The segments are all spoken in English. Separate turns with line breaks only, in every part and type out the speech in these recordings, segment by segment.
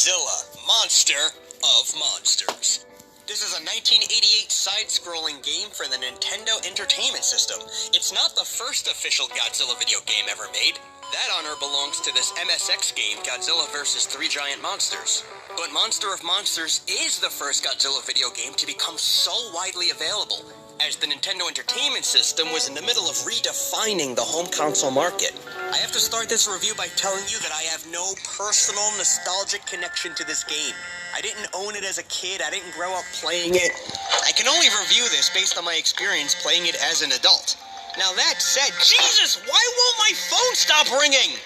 Godzilla, Monster of Monsters. This is a 1988 side-scrolling game for the Nintendo Entertainment System. It's not the first official Godzilla video game ever made. That honor belongs to this MSX game, Godzilla vs. Three Giant Monsters. But Monster of Monsters is the first Godzilla video game to become so widely available, as the Nintendo Entertainment System was in the middle of redefining the home console market. I have to start this review by telling you that I have no personal nostalgic connection to this game. I didn't own it as a kid, I didn't grow up playing it. I can only review this based on my experience playing it as an adult. Now that said, Jesus, why won't my phone stop ringing?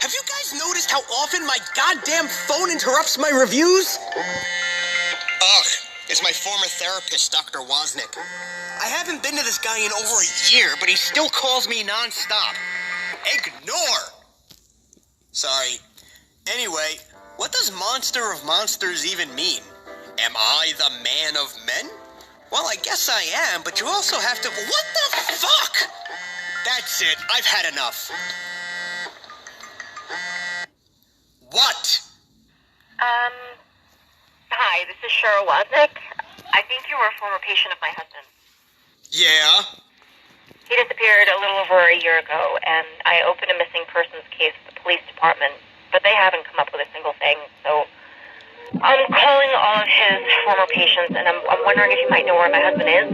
Have you guys noticed how often my goddamn phone interrupts my reviews? Ugh, it's my former therapist, Dr. Wozniak. I haven't been to this guy in over a year, but he still calls me non-stop. Ignore! Sorry. Anyway, what does Monster of Monsters even mean? Am I the man of men? Well, I guess I am, but you also have to... What the fuck? That's it. I've had enough. What?
Hi, this is Cheryl Wozniak. I think you were a former patient of my husband.
Yeah?
He disappeared a little over a year ago, and I opened a missing persons case with the police department, but they haven't come up with a single thing, so I'm calling all of his former patients, and I'm wondering if you might know where my husband is.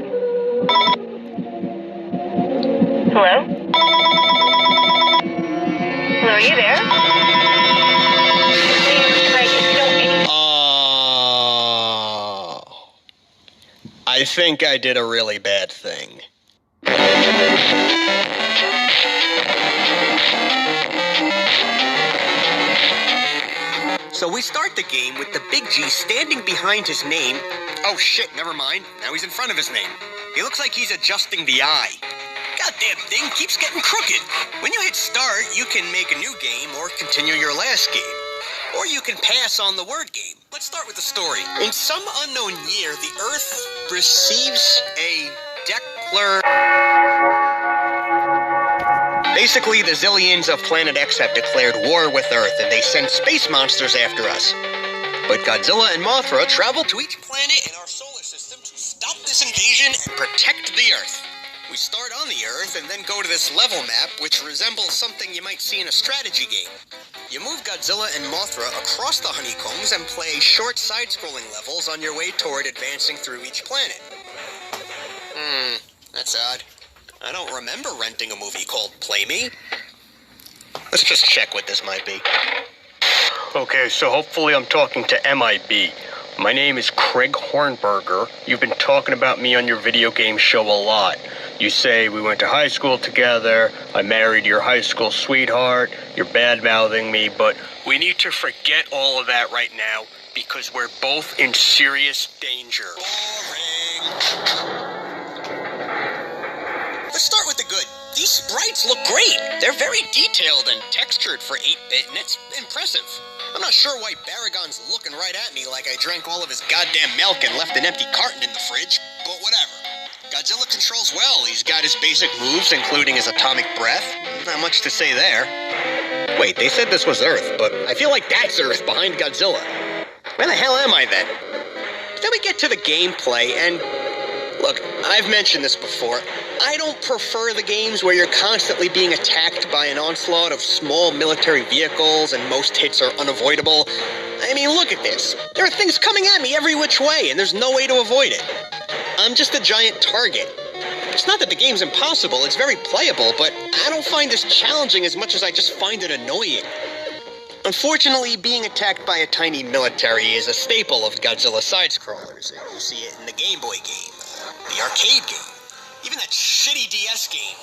Hello? Hello, are you there?
I think I did a really bad thing. So we start the game with the Big G standing behind his name. Oh shit, never mind. Now he's in front of his name. He looks like he's adjusting the eye. Goddamn thing keeps getting crooked. When you hit start, you can make a new game or continue your last game. Or you can pass on the word game. Let's start with the story. In some unknown year, the Earth receives a Basically, the Zillions of Planet X have declared war with Earth, and they send space monsters after us. But Godzilla and Mothra travel to each planet in our solar system to stop this invasion and protect the Earth. We start on the Earth and then go to this level map, which resembles something you might see in a strategy game. You move Godzilla and Mothra across the honeycombs and play short side-scrolling levels on your way toward advancing through each planet. That's odd. I don't remember renting a movie called Play Me. Let's just check what this might be.
Okay, so hopefully I'm talking to MIB. My name is Craig Hornberger. You've been talking about me on your video game show a lot. You say we went to high school together, I married your high school sweetheart, you're bad-mouthing me, but we need to forget all of that right now because we're both in serious danger.
Boring. Let's start with the good. These sprites look great. They're very detailed and textured for 8-bit, and it's impressive. I'm not sure why Baragon's looking right at me like I drank all of his goddamn milk and left an empty carton in the fridge, but whatever. Godzilla controls well. He's got his basic moves, including his atomic breath. Not much to say there. Wait, they said this was Earth, but I feel like that's Earth behind Godzilla. Where the hell am I then? Then we get to the gameplay, and look, I've mentioned this before. I don't prefer the games where you're constantly being attacked by an onslaught of small military vehicles and most hits are unavoidable. I mean, look at this. There are things coming at me every which way, and there's no way to avoid it. I'm just a giant target. It's not that the game's impossible, it's very playable, but I don't find this challenging as much as I just find it annoying. Unfortunately, being attacked by a tiny military is a staple of Godzilla side-scrollers. You see it in the Game Boy game, the arcade game, even that shitty DS game.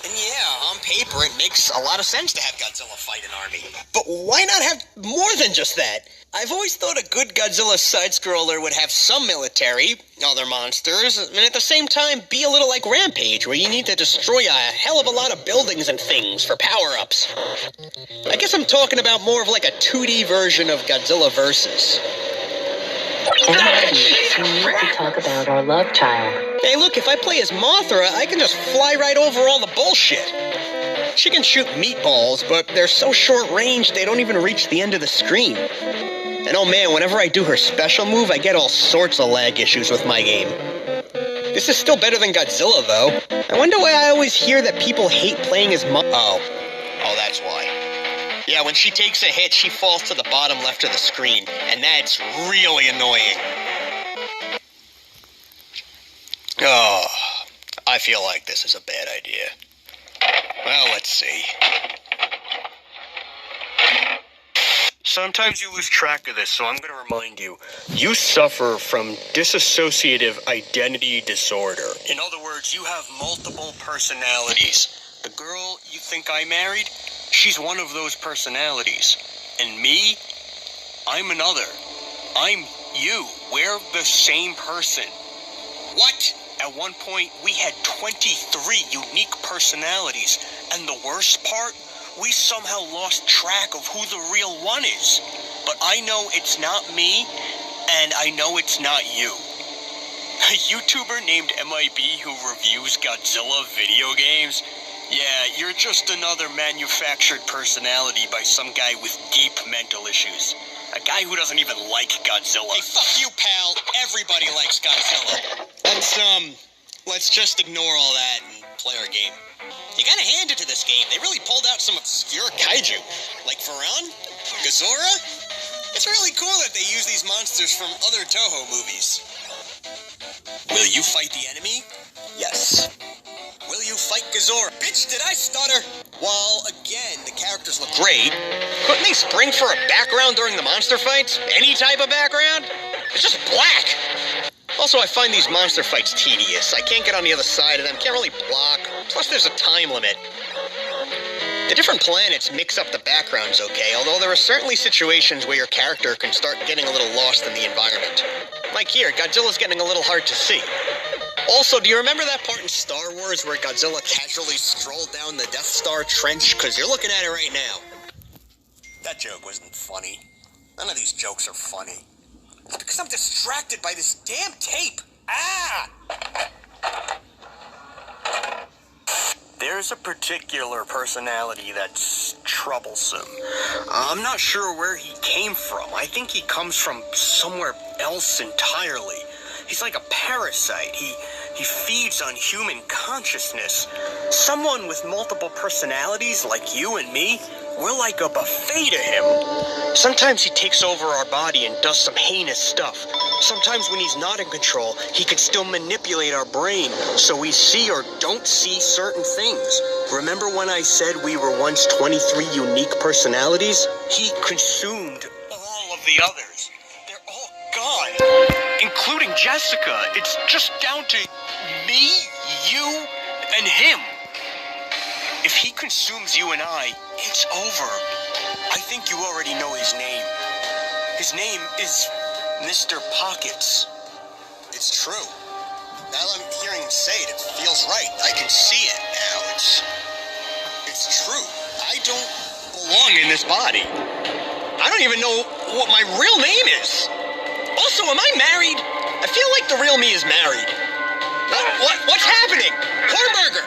And yeah, on paper it makes a lot of sense to have Godzilla fight an army. But why not have more than just that? I've always thought a good Godzilla side-scroller would have some military, other monsters, and at the same time be a little like Rampage, where you need to destroy a hell of a lot of buildings and things for power-ups. I guess I'm talking about more of like a 2D version of Godzilla Versus.
We need to talk about our love child.
Hey, look, if I play as Mothra, I can just fly right over all the bullshit. She can shoot meatballs, but they're so short range they don't even reach the end of the screen. And oh man, whenever I do her special move, I get all sorts of lag issues with my game. This is still better than Godzilla, though. I wonder why I always hear that people hate playing as Oh, that's why. Yeah, when she takes a hit, she falls to the bottom left of the screen, and that's really annoying. Oh, I feel like this is a bad idea. Well, let's see.
Sometimes you lose track of this, so I'm going to remind you. You suffer from dissociative identity disorder. In other words, you have multiple personalities. The girl you think I married, she's one of those personalities. And me, I'm another. I'm you. We're the same person.
What?
At one point, we had 23 unique personalities. And the worst part? We somehow lost track of who the real one is. But I know it's not me, and I know it's not you. A YouTuber named MIB who reviews Godzilla video games? Yeah, you're just another manufactured personality by some guy with deep mental issues. A guy who doesn't even like Godzilla.
Hey, fuck you, pal. Everybody likes Godzilla. Let's just ignore all that and play our game. You gotta hand it to this game. They really pulled out some obscure kaiju. Like Varan? Gazora? It's really cool that they use these monsters from other Toho movies. Will you fight the enemy? Yes. Will you fight Gazora? Bitch, did I stutter? While, again, the characters look great, couldn't they spring for a background during the monster fights? Any type of background? It's just black. Also, I find these monster fights tedious. I can't get on the other side of them, can't really block. Plus, there's a time limit. The different planets mix up the backgrounds okay, although there are certainly situations where your character can start getting a little lost in the environment. Like here, Godzilla's getting a little hard to see. Also, do you remember that part in Star Wars where Godzilla casually strolled down the Death Star trench? Because you're looking at it right now. That joke wasn't funny. None of these jokes are funny. It's because I'm distracted by this damn tape. Ah!
There's a particular personality that's troublesome. I'm not sure where he came from. I think he comes from somewhere else entirely. He's like a parasite. He feeds on human consciousness. Someone with multiple personalities like you and me, we're like a buffet to him. Sometimes he takes over our body and does some heinous stuff. Sometimes when he's not in control, he can still manipulate our brain so we see or don't see certain things. Remember when I said we were once 23 unique personalities? He consumed all of the others. They're all gone, including Jessica. It's just down to me, you, and him. If he consumes you and I, it's over. I think you already know his name. His name is Mr. Pockets.
It's true. Now that I'm hearing him say it, it feels right. I can see it now. It's true. I don't belong in this body. I don't even know what my real name is. Also, am I married? I feel like the real me is married. What's happening? Hornburger!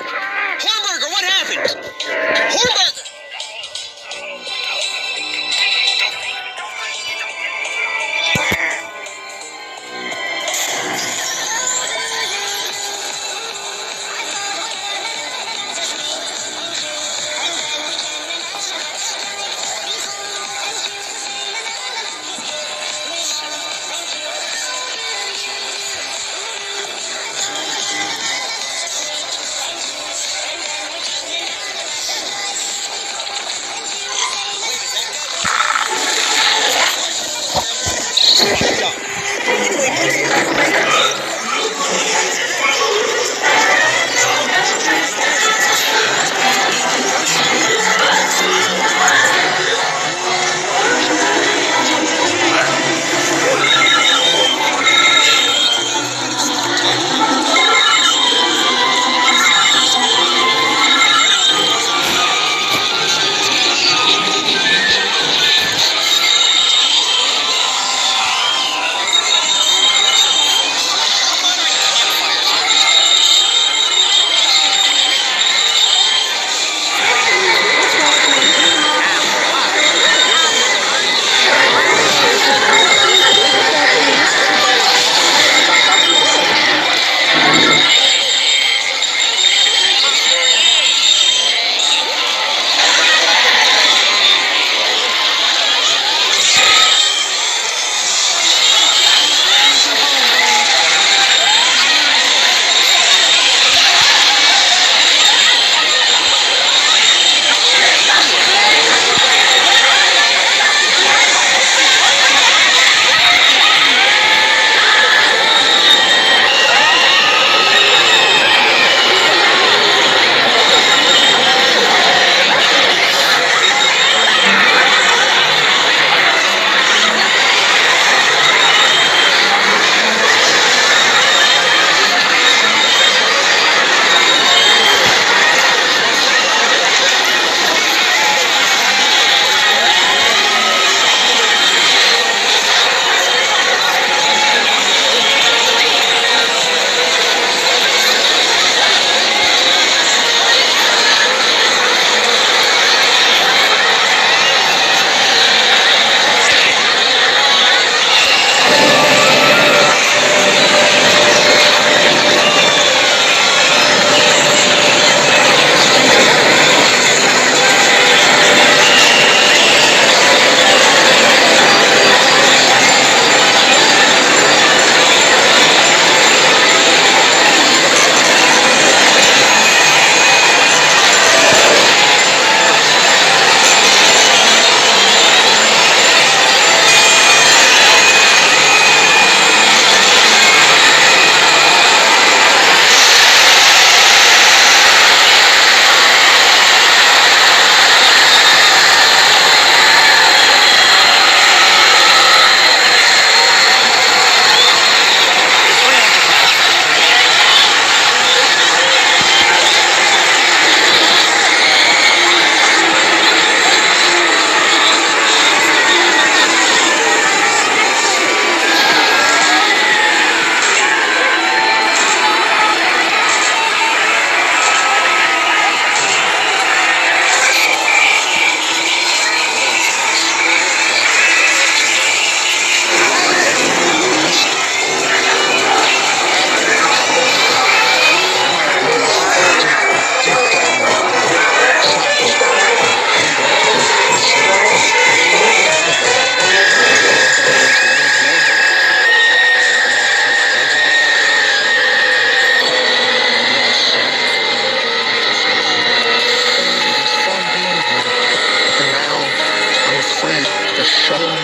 Hornburger, what happened? Hornburger!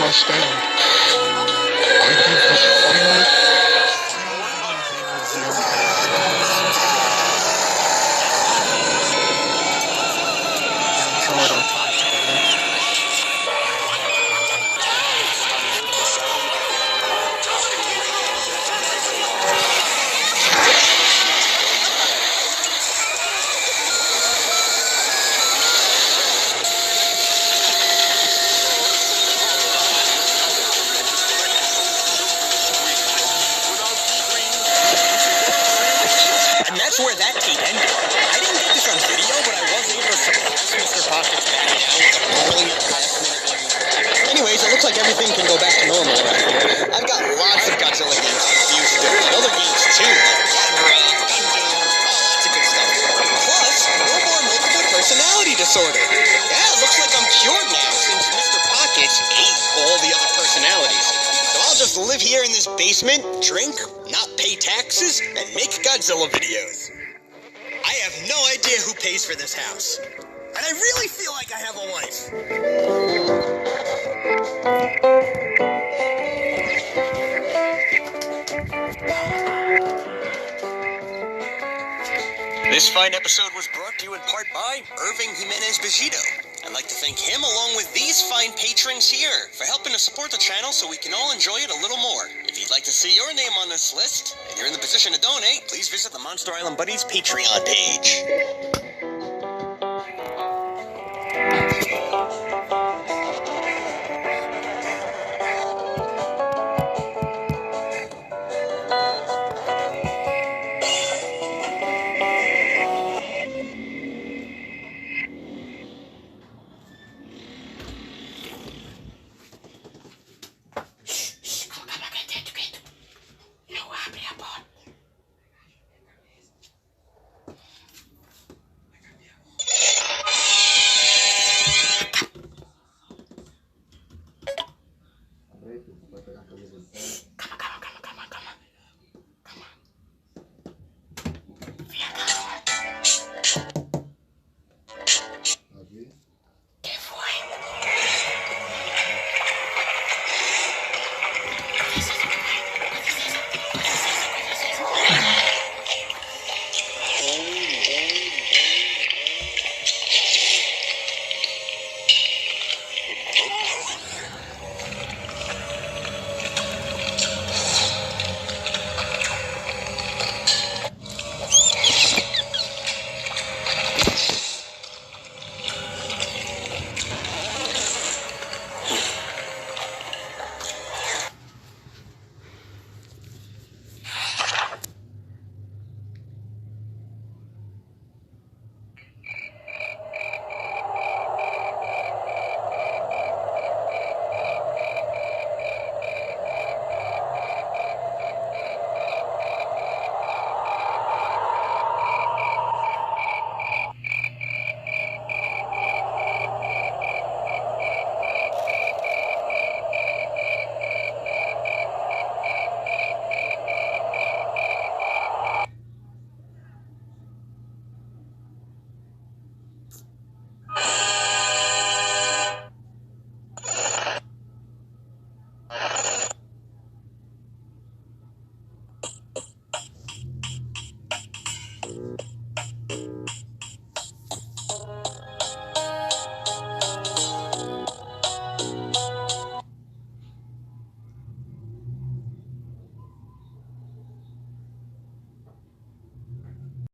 understand.
And that's where that tape ended. I didn't get this on video, but I was able to surprise Mr. Pockets back down with a brilliant last-minute win. Anyways, it looks like everything can go back to normal around here. I've got lots of Godzilla games to use and other games too, like Gamera, Gundam, lots of good stuff. Plus, no more multiple personality disorder. Yeah, it looks like I'm cured now since Mr. Pockets ate all the other personalities. So I'll just live here in this basement, drink, not pay taxes, and make Godzilla videos. I have no idea who pays for this house. And I really feel like I have a life. This fine episode was brought to you in part by Irving Jimenez Begido. I'd like to thank him along with these fine patrons here for helping to support the channel so we can all enjoy it a little more. If you'd like to see your name on this list and you're in the position to donate, please visit the Monster Island Buddies Patreon page.